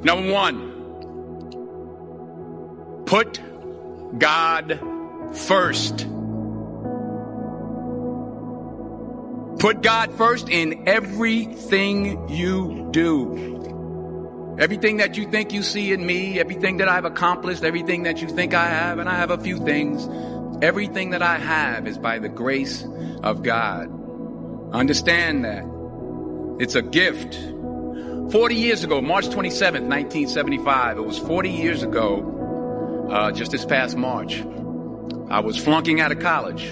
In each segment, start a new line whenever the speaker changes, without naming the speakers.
Number one, put God first. Put God first in everything you do. Everything that you think you see in me, everything that I've accomplished, everything that you think I have, and I have a few things, everything that I have is by the grace of God. Understand that. It's a gift. 40 years ago, March 27th, 1975, it was 40 years ago, just this past March, I was flunking out of college.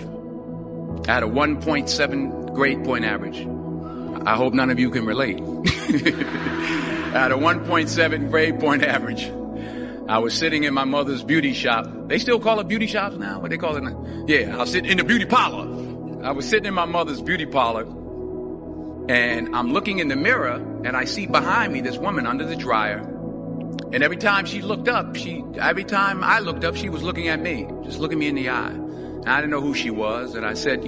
I had a 1.7 grade point average. I hope none of you can relate. I had a 1.7 grade point average. I was sitting in my mother's beauty shop. They still call it beauty shops now? What they call it now? Yeah, I was sitting in the beauty parlor. I was sitting in my mother's beauty parlor, and I'm looking in the mirror, and I see behind me this woman under the dryer. And every time I looked up, she was looking at me, just looking me in the eye. And I didn't know who she was. And I said,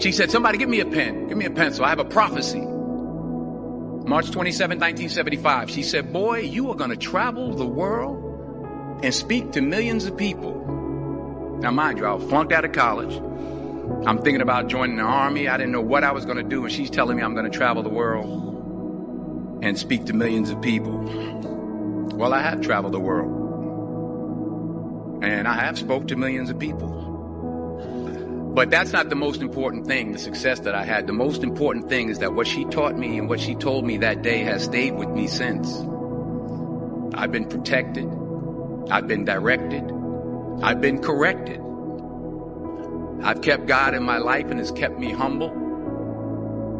she said, somebody give me a pen, give me a pencil. I have a prophecy. March 27, 1975. She said, boy, you are going to travel the world and speak to millions of people. Now, mind you, I was flunked out of college. I'm thinking about joining the army. I didn't know what I was going to do. And she's telling me I'm going to travel the world and speak to millions of people. Well, I have traveled the world. And I have spoke to millions of people. But that's not the most important thing, the success that I had. The most important thing is that what she taught me and what she told me that day has stayed with me since. I've been protected. I've been directed. I've been corrected. I've kept God in my life and has kept me humble.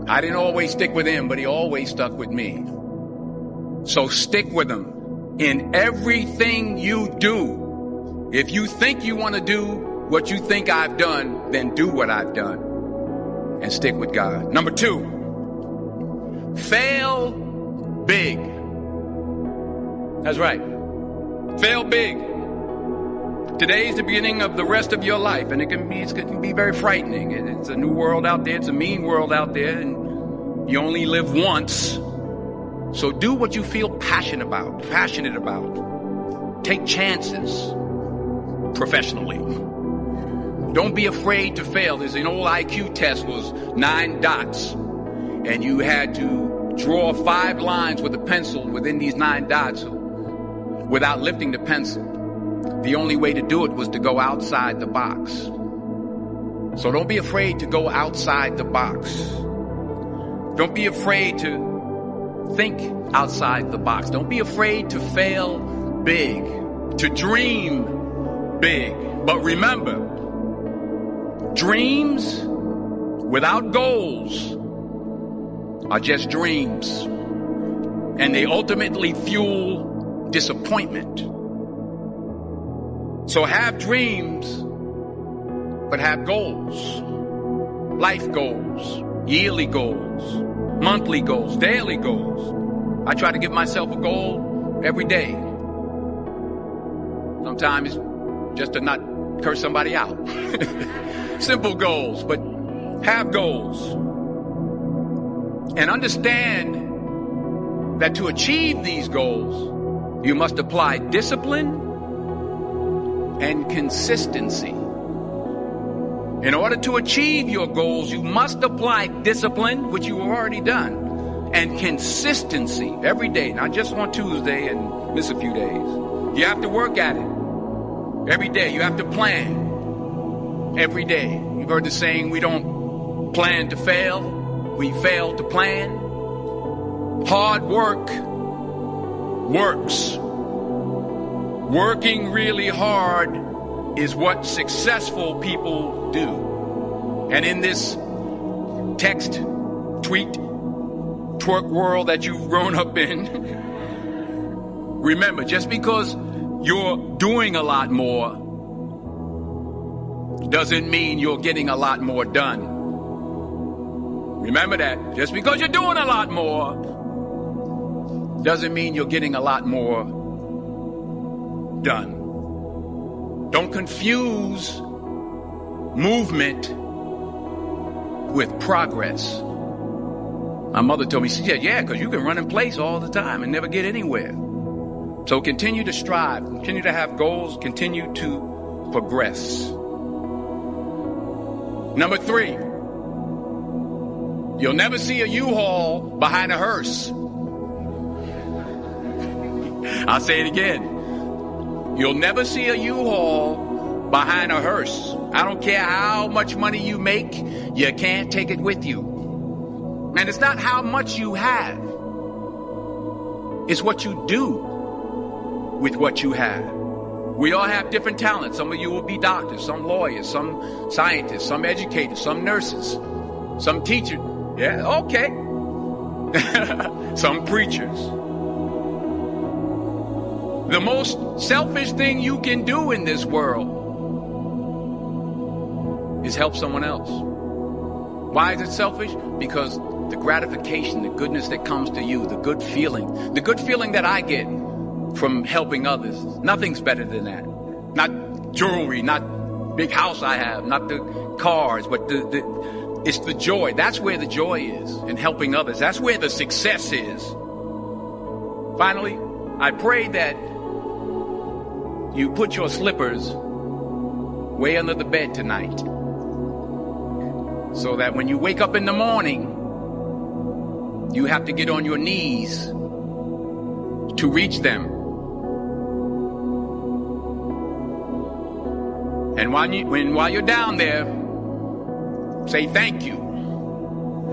I didn't always stick with him, but he always stuck with me. So stick with him in everything you do. If you think you want to do what you think I've done, then do what I've done and stick with God. Number two, fail big. That's right. Fail big. Today is the beginning of the rest of your life, and it can be very frightening. It's a new world out there. It's a mean world out there, and you only live once. So do what you feel passionate about. Take chances professionally. Don't be afraid to fail. There's an old IQ test, was 9 dots, and you had to draw 5 lines with a pencil within these 9 dots without lifting the pencil. The only way to do it was to go outside the box. So don't be afraid to go outside the box. Don't be afraid to think outside the box. Don't be afraid to fail big, to dream big. But remember, dreams without goals are just dreams, and they ultimately fuel disappointment. So have dreams, but have goals. Life goals, yearly goals, monthly goals, daily goals. I try to give myself a goal every day. Sometimes just to not curse somebody out. Simple goals, but have goals. And understand that to achieve these goals, you must apply discipline and consistency. In order to achieve your goals, you must apply discipline, which you have already done, and consistency every day, not just on Tuesday and miss a few days. You have to work at it every day. You have to plan every day. You've heard the saying, we don't plan to fail, we fail to plan. Hard work works. Working really hard is what successful people do. And in this text, tweet, twerk world that you've grown up in, remember, just because you're doing a lot more doesn't mean you're getting a lot more done. Remember that. Just because you're doing a lot more doesn't mean you're getting a lot more done. Don't confuse movement with progress. My mother told me, she said, yeah, because you can run in place all the time and never get anywhere. So continue to strive, continue to have goals, continue to progress. Number 3, you'll never see a U-Haul behind a hearse. I'll say it again. You'll never see a U-Haul behind a hearse. I don't care how much money you make, you can't take it with you. And it's not how much you have. It's what you do with what you have. We all have different talents. Some of you will be doctors, some lawyers, some scientists, some educators, some nurses, some teachers. Yeah, okay. Some preachers. The most selfish thing you can do in this world is help someone else. Why is it selfish? Because the gratification, the goodness that comes to you, the good feeling that I get from helping others, nothing's better than that. Not jewelry, not big house I have, not the cars, but it's the joy. That's where the joy is in helping others. That's where the success is. Finally, I pray that you put your slippers way under the bed tonight, so that when you wake up in the morning, you have to get on your knees to reach them. And while you're down there, say thank you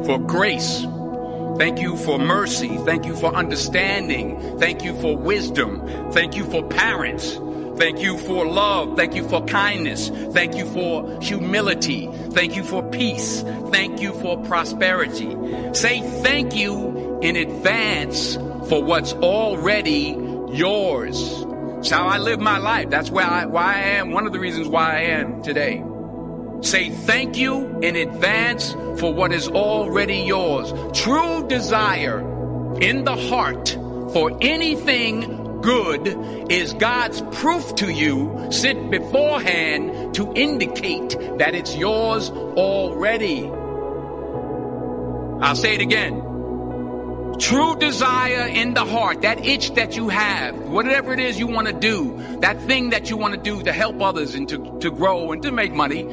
for grace. Thank you for mercy. Thank you for understanding. Thank you for wisdom. Thank you for parents. Thank you for love. Thank you for kindness. Thank you for humility. Thank you for peace. Thank you for prosperity. Say thank you in advance for what's already yours. It's how I live my life. That's why I am. One of the reasons why I am today. Say thank you in advance for what is already yours. True desire in the heart for anything good is God's proof to you sent beforehand to indicate that it's yours already. I'll say it again. True desire in the heart, that itch that you have, whatever it is you want to do, that thing that you want to do to help others and to grow and to make money,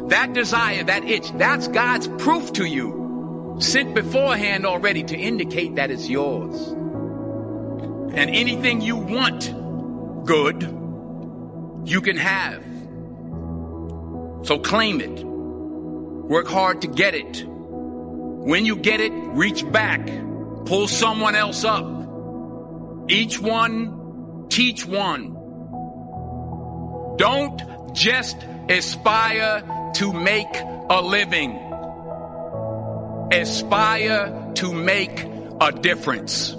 that desire, that itch, that's God's proof to you, sent beforehand already to indicate that it's yours. And anything you want good, you can have. So claim it. Work hard to get it. When you get it, reach back. Pull someone else up. Each one, teach one. Don't just aspire to make a living. Aspire to make a difference.